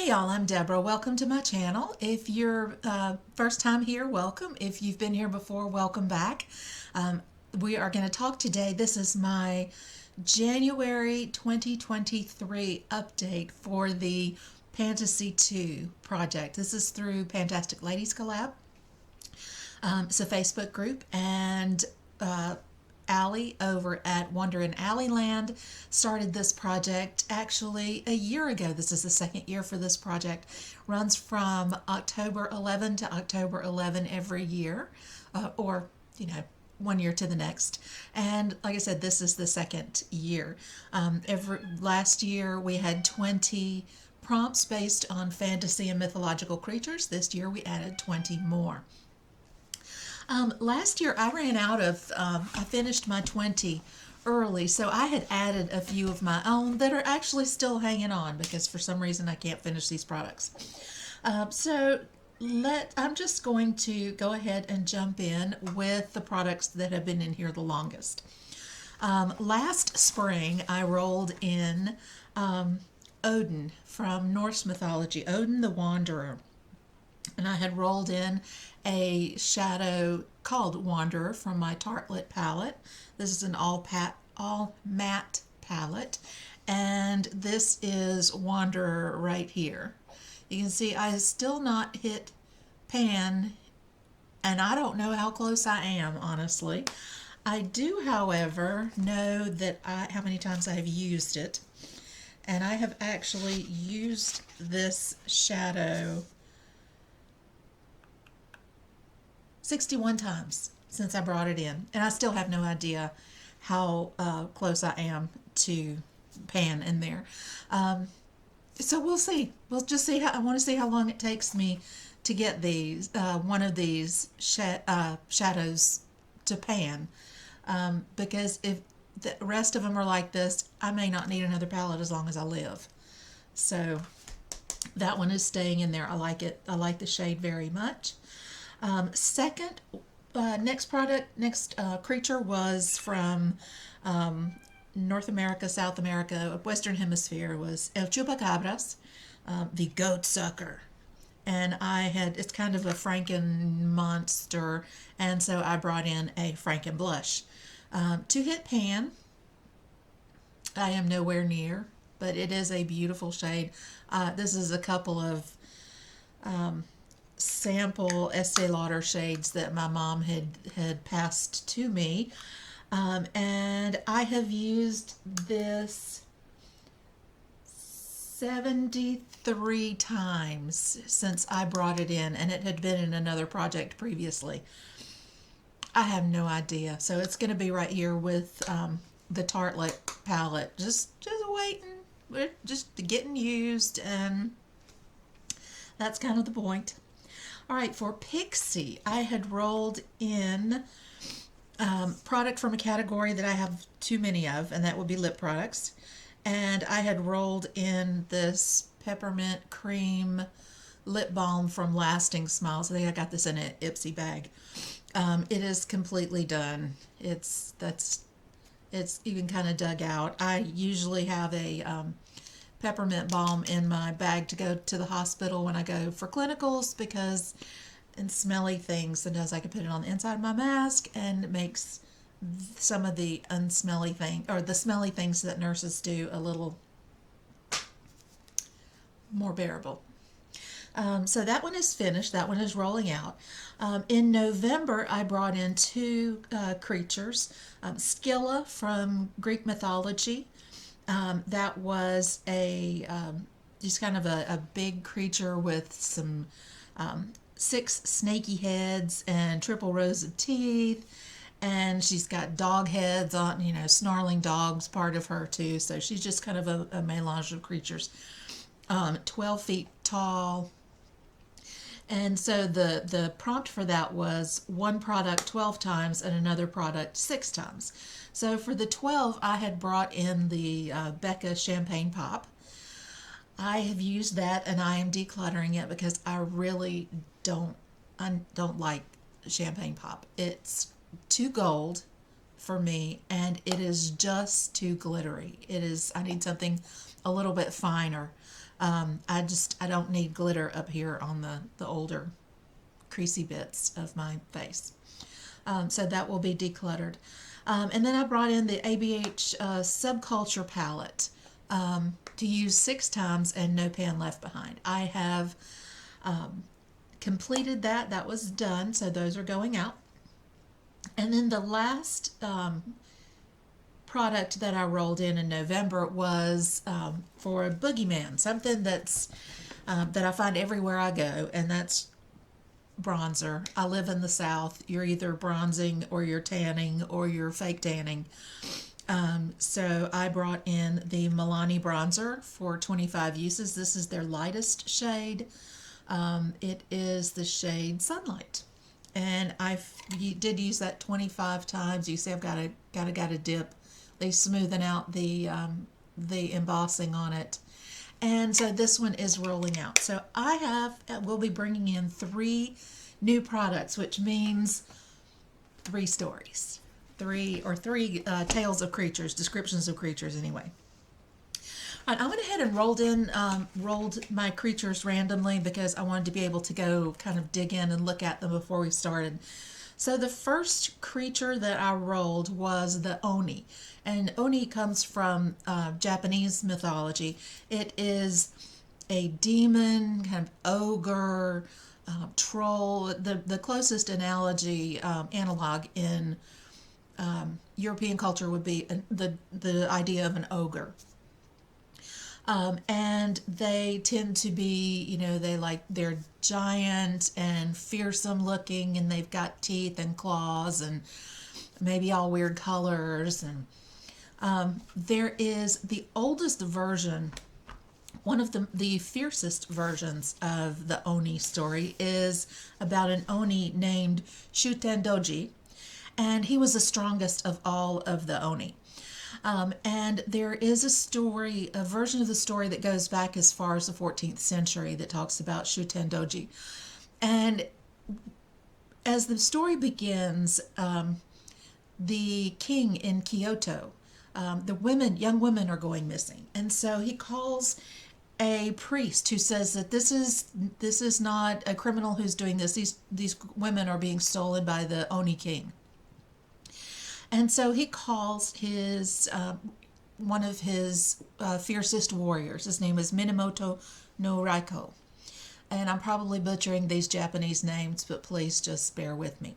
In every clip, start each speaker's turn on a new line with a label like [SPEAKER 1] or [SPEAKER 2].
[SPEAKER 1] Hey y'all, I'm Deborah. Welcome to my channel. If you're first time here, welcome. If you've been here before, welcome back. We are going to talk today. This is my January 2023 update for the Fantasy 2 project. This is through Fantastic Ladies Collab. It's a Facebook group, and Allie over at Wonder in Alleyland started this project actually a year ago. This is the second year for this project. Runs from October 11 to October 11 every year, or, one year to the next. And like I said, this is the second year. Last year we had 20 prompts based on fantasy and mythological creatures. This year we added 20 more. Last year I ran out of, I finished my 20 early, so I had added a few of my own that are actually still hanging on because for some reason I can't finish these products. I'm just going to go ahead and jump in with the products that have been in here the longest. Last spring I rolled in Odin from Norse mythology, Odin the Wanderer. And I had rolled in a shadow called Wanderer from my Tartlet palette. This is an all matte palette, and this is Wanderer right here. You can see I still not hit pan, and I don't know how close I am, honestly. I do, however, know that how many times I have used it, and I have actually used this shadow 61 times since I brought it in, and I still have no idea how close I am to pan in there. So we'll see. We'll just see I want to see how long it takes me to get these one of these shadows to pan, because if the rest of them are like this, I may not need another palette as long as I live. So that one is staying in there. I like it. I like the shade very much. Next creature was from North America, South America, Western Hemisphere, was El Chupacabras, the goat sucker. And it's kind of a Franken monster, and so I brought in a Franken blush. To hit pan, I am nowhere near, but it is a beautiful shade. This is a couple of sample Estee Lauder shades that my mom had passed to me, and I have used this 73 times since I brought it in, and it had been in another project previously. I have no idea, so it's going to be right here with the Tartlet palette, just waiting. We're just getting used, and that's kind of the point. All right, for Pixie, I had rolled in product from a category that I have too many of, and that would be lip products. And I had rolled in this peppermint cream lip balm from Lasting Smiles. I think I got this in an Ipsy bag. It is completely done. It's even kind of dug out. I usually have a peppermint balm in my bag to go to the hospital when I go for clinicals, because and smelly things, sometimes I can put it on the inside of my mask, and it makes some of the unsmelly thing, or the smelly things that nurses do, a little more bearable. So that one is finished. That one is rolling out. In November, I brought in two creatures. Scylla from Greek mythology. That was just kind of a big creature with some 6 snaky heads and triple rows of teeth, and she's got dog heads on, snarling dogs part of her too, so she's just kind of a melange of creatures. 12 feet tall. And so the prompt for that was one product 12 times and another product 6 times. So for the 12, I had brought in the Becca Champagne Pop. I have used that, and I am decluttering it because I really don't like Champagne Pop. It's too gold for me, and it is just too glittery. I need something a little bit finer. I don't need glitter up here on the older creasy bits of my face. So that will be decluttered. And then I brought in the ABH Subculture palette to use 6 times and no pan left behind. I have completed that. That was done, so those are going out. And then the last product that I rolled in November was for a boogeyman, something that I find everywhere I go, and that's bronzer. I live in the South. You're either bronzing or you're tanning or you're fake tanning. So I brought in the Milani bronzer for 25 uses. This is their lightest shade. It is the shade Sunlight. And I did use that 25 times. You see I've got a dip. They smoothen out the embossing on it. And so this one is rolling out. So we'll be bringing in 3 new products, which means 3 stories. 3 tales of creatures, descriptions of creatures anyway. All right, I went ahead and rolled my creatures randomly because I wanted to be able to go kind of dig in and look at them before we started. So the first creature that I rolled was the Oni. And Oni comes from Japanese mythology. It is a demon, kind of ogre, troll. The closest analog in European culture would be the idea of an ogre. And they tend to be, they're giant and fearsome looking, and they've got teeth and claws and maybe all weird colors. And there is the oldest version, one of the fiercest versions of the Oni story is about an Oni named Shutendoji, and he was the strongest of all of the Oni. And there is a version of the story that goes back as far as the 14th century that talks about Shutendoji. And as the story begins, the king in Kyoto, young women are going missing. And so he calls a priest who says that this is not a criminal who's doing this. These women are being stolen by the Oni king. And so he calls one of his fiercest warriors. His name is Minamoto no Raiko. And I'm probably butchering these Japanese names, but please just bear with me.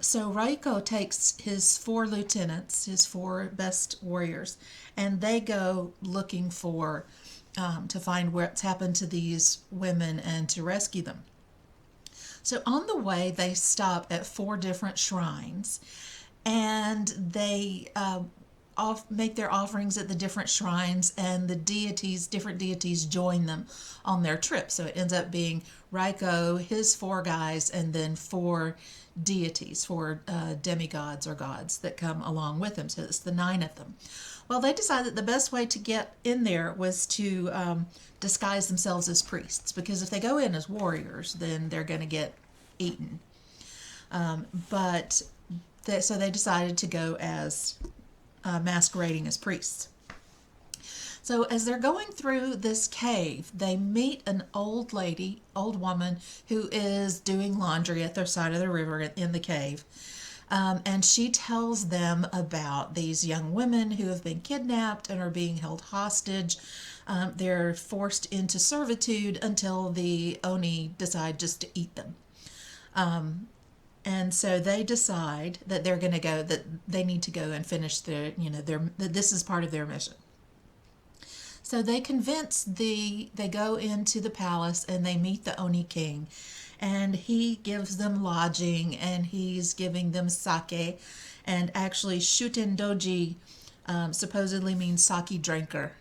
[SPEAKER 1] So Raiko takes his 4 lieutenants, his 4 best warriors, and they go looking to find what's happened to these women and to rescue them. So on the way, they stop at 4 different shrines, and they make their offerings at the different shrines, and different deities join them on their trip. So it ends up being Raiko, his 4 guys, and then 4 deities, 4 demigods or gods that come along with him. So it's the 9 of them. Well, they decided that the best way to get in there was to disguise themselves as priests, because if they go in as warriors, then they're going to get eaten. So they decided to go as masquerading as priests. So as they're going through this cave, they meet an old woman who is doing laundry at their side of the river in the cave. And she tells them about these young women who have been kidnapped and are being held hostage. They're forced into servitude until the Oni decide just to eat them. And so they decide that that they need to go and finish that this is part of their mission. So they they go into the palace and they meet the Oni king, and he gives them lodging and he's giving them sake, and actually Shutendoji supposedly means sake drinker.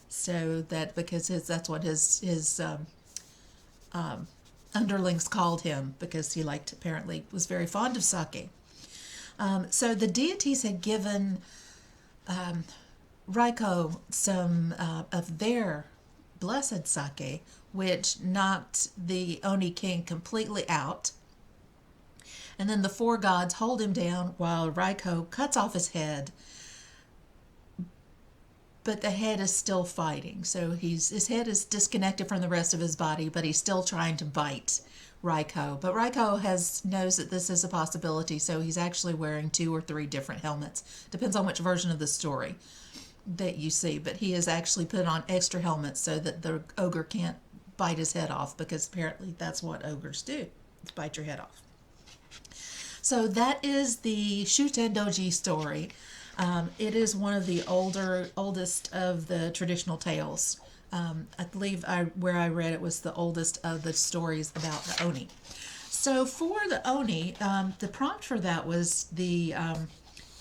[SPEAKER 1] So that's what his underlings called him, because he apparently was very fond of sake. So the deities had given Raiko some of their blessed sake, which knocked the Oni king completely out. And then the 4 gods hold him down while Raiko cuts off his head, but the head is still fighting. So his head is disconnected from the rest of his body, but he's still trying to bite Raiko. But Raiko knows that this is a possibility, so he's actually wearing 2 or 3 different helmets. Depends on which version of the story that you see, but he has actually put on extra helmets so that the ogre can't bite his head off, because apparently that's what ogres do, bite your head off. So that is the Shuten Doji story. It is one of the oldest of the traditional tales. I believe where I read it was the oldest of the stories about the Oni. So for the Oni, the prompt for that was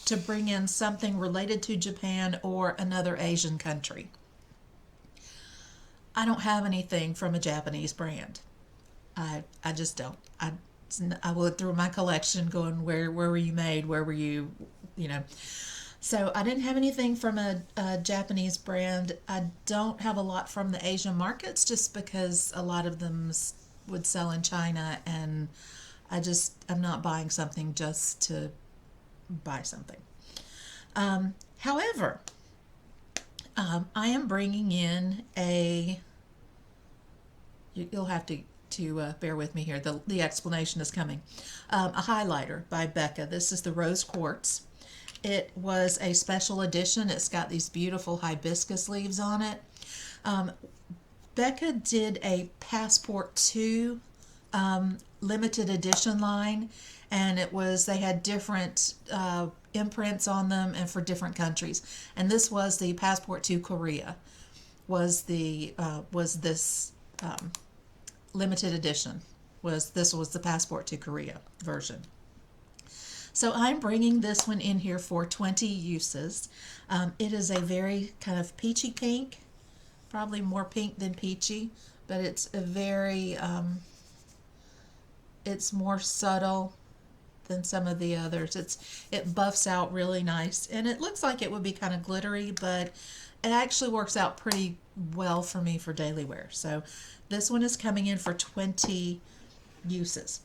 [SPEAKER 1] to bring in something related to Japan or another Asian country. I don't have anything from a Japanese brand. I just don't. I looked through my collection going, where were you made? Where were you, So I didn't have anything from a Japanese brand. I don't have a lot from the Asian markets, just because a lot of them would sell in China, and I'm not buying something just to buy something. However, I am bringing in you'll have to bear with me here. The explanation is coming. A highlighter by Becca. This is the Rose Quartz. It was a special edition. It's got these beautiful hibiscus leaves on it. Becca did a Passport 2 limited edition line, and they had different imprints on them and for different countries. And this was the Passport 2 Korea. Was this limited edition? This was the Passport to Korea version. So I'm bringing this one in here for 20 uses. It is a very kind of peachy pink, probably more pink than peachy, but it's a very, it's more subtle than some of the others. It buffs out really nice, and it looks like it would be kind of glittery, but it actually works out pretty well for me for daily wear. So this one is coming in for 20 uses.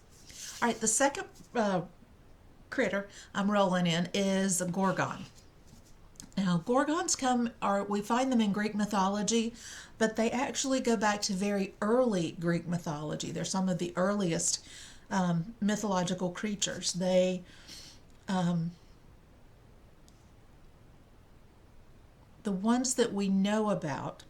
[SPEAKER 1] All right, the second critter I'm rolling in is a gorgon. Now, gorgons we find them in Greek mythology, but they actually go back to very early Greek mythology. They're some of the earliest mythological creatures. The ones that we know about,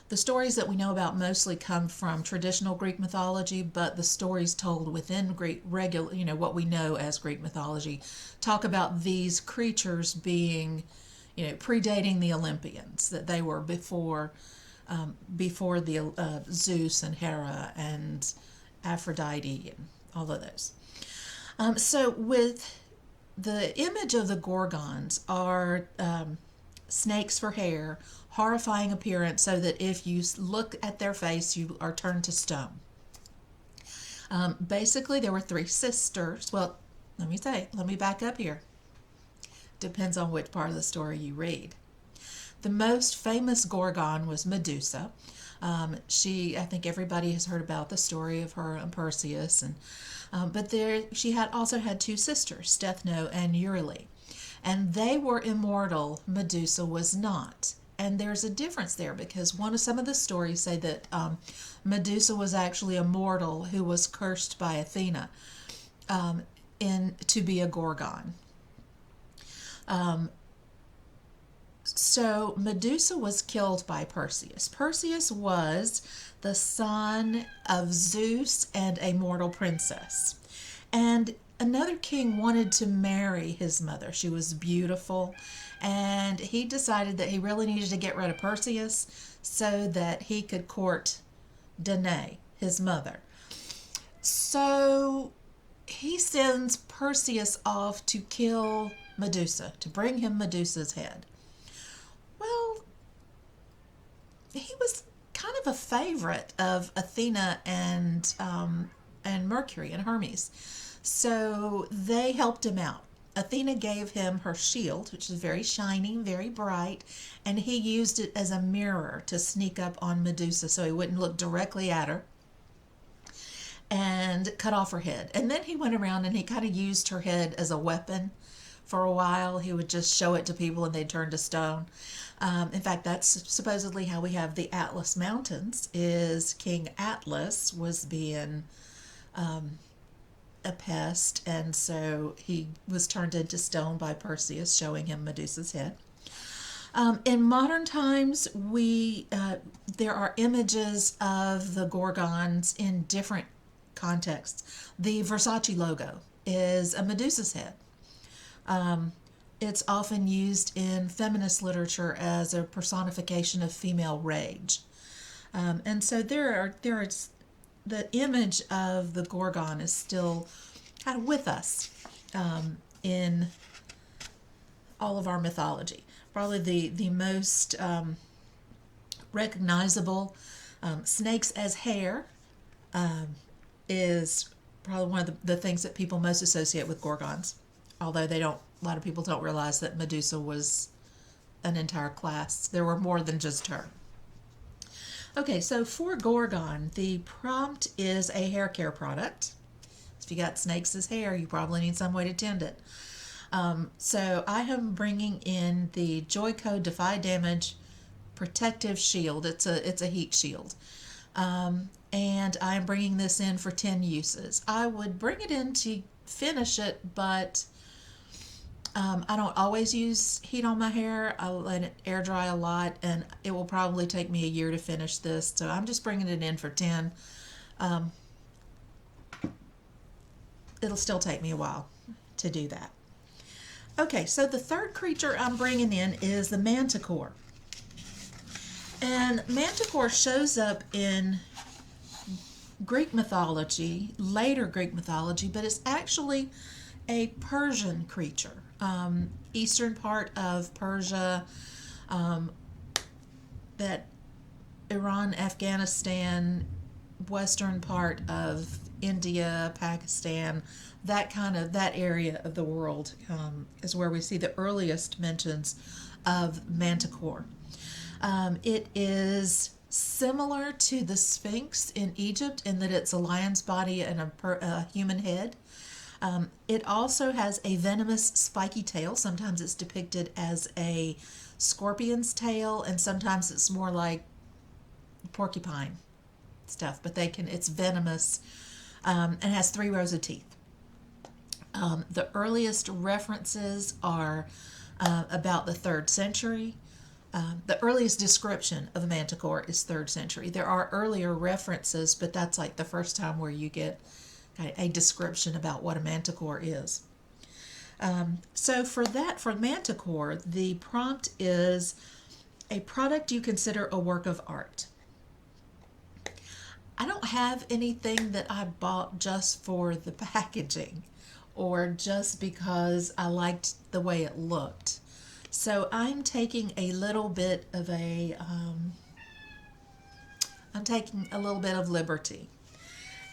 [SPEAKER 1] the stories that we know about mostly come from traditional Greek mythology, but the stories told within what we know as Greek mythology, talk about these creatures being, predating the Olympians, that they were before the Zeus and Hera and Aphrodite and all of those. So with the image of the gorgons are snakes for hair, horrifying appearance, so that if you look at their face, you are turned to stone. Basically, there were 3 sisters. Well, let me back up here. Depends on which part of the story you read. The most famous gorgon was Medusa. I think everybody has heard about the story of her and Perseus, but she also had 2 sisters, Stethno and Euryale, and they were immortal. Medusa was not. And there's a difference there, because some of the stories say that Medusa was actually a mortal who was cursed by Athena to be a gorgon. So Medusa was killed by Perseus. Perseus was the son of Zeus and a mortal princess. And another king wanted to marry his mother. She was beautiful, and he decided that he really needed to get rid of Perseus so that he could court Danae, his mother. So he sends Perseus off to kill Medusa, to bring him Medusa's head. Well, he was kind of a favorite of Athena and Mercury and Hermes. So they helped him out. Athena gave him her shield, which is very shiny, very bright, and he used it as a mirror to sneak up on Medusa so he wouldn't look directly at her, and cut off her head. And then he went around and he kind of used her head as a weapon For a while, he would just show it to people and they'd turn to stone. In fact, that's supposedly how we have the Atlas Mountains, is King Atlas was being a pest, and so he was turned into stone by Perseus, showing him Medusa's head. In modern times, there are images of the Gorgons in different contexts. The Versace logo is a Medusa's head. It's often used in feminist literature as a personification of female rage. And so there is the image of the Gorgon is still kind of with us in all of our mythology. Probably the most recognizable, snakes as hair, is probably one of the things that people most associate with Gorgons. Although a lot of people don't realize that Medusa was an entire class. There were more than just her. Okay, so for Gorgon, the prompt is a hair care product. If you got snakes as hair, you probably need some way to tend it. So I am bringing in the Joico Defy Damage Protective Shield. It's a heat shield. And I'm bringing this in for 10 uses. I would bring it in to finish it, but I don't always use heat on my hair. I let it air dry a lot, and it will probably take me a year to finish this. So I'm just bringing it in for 10. It'll still take me a while to do that. Okay, so the third creature I'm bringing in is the Manticore. And Manticore shows up in Greek mythology, later Greek mythology, but it's actually a Persian creature. Eastern part of Persia, that Iran, Afghanistan, western part of India, Pakistan, that area of the world is where we see the earliest mentions of Manticore. It is similar to the Sphinx in Egypt in that it's a lion's body and a human head. It also has a venomous spiky tail. Sometimes it's depicted as a scorpion's tail, and sometimes it's more like porcupine stuff, but it's venomous, and has 3 rows of teeth. The earliest references are about the 3rd century. The earliest description of the Manticore is 3rd century. There are earlier references, but that's like the first time where you get a description about what a Manticore is. So for Manticore, the prompt is a product you consider a work of art. I don't have anything that I bought just for the packaging or just because I liked the way it looked. So I'm taking a little bit of liberty.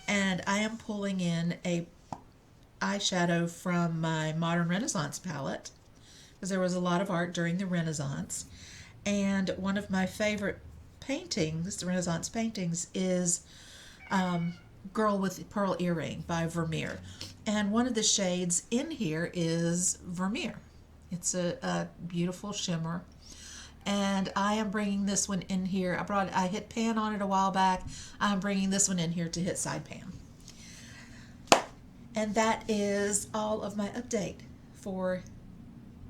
[SPEAKER 1] And I am pulling in a eyeshadow from my Modern Renaissance palette, because there was a lot of art during the Renaissance. And one of my favorite paintings, the Renaissance paintings, is Girl with Pearl Earring by Vermeer. And one of the shades in here is Vermeer. It's a beautiful shimmer. And I am bringing this one in here. I hit pan on it a while back. I'm bringing this one in here to hit side pan. And that is all of my update for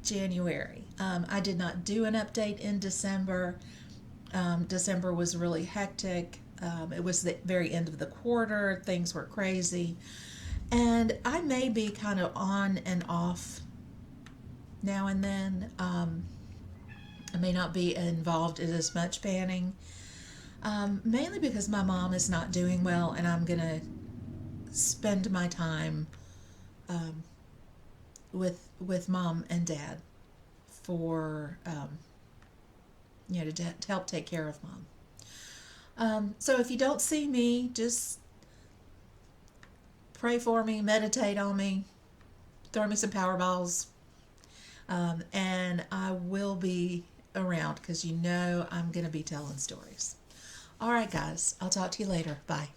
[SPEAKER 1] January. I did not do an update in December. December was really hectic. It was the very end of the quarter. Things were crazy. And I may be kind of on and off now and then. I may not be involved in as much panning, mainly because my mom is not doing well, and I'm going to spend my time with mom and dad for, to help take care of mom. So if you don't see me, just pray for me, meditate on me, throw me some power balls, and I will be around because I'm going to be telling stories. All right, guys, I'll talk to you later. Bye.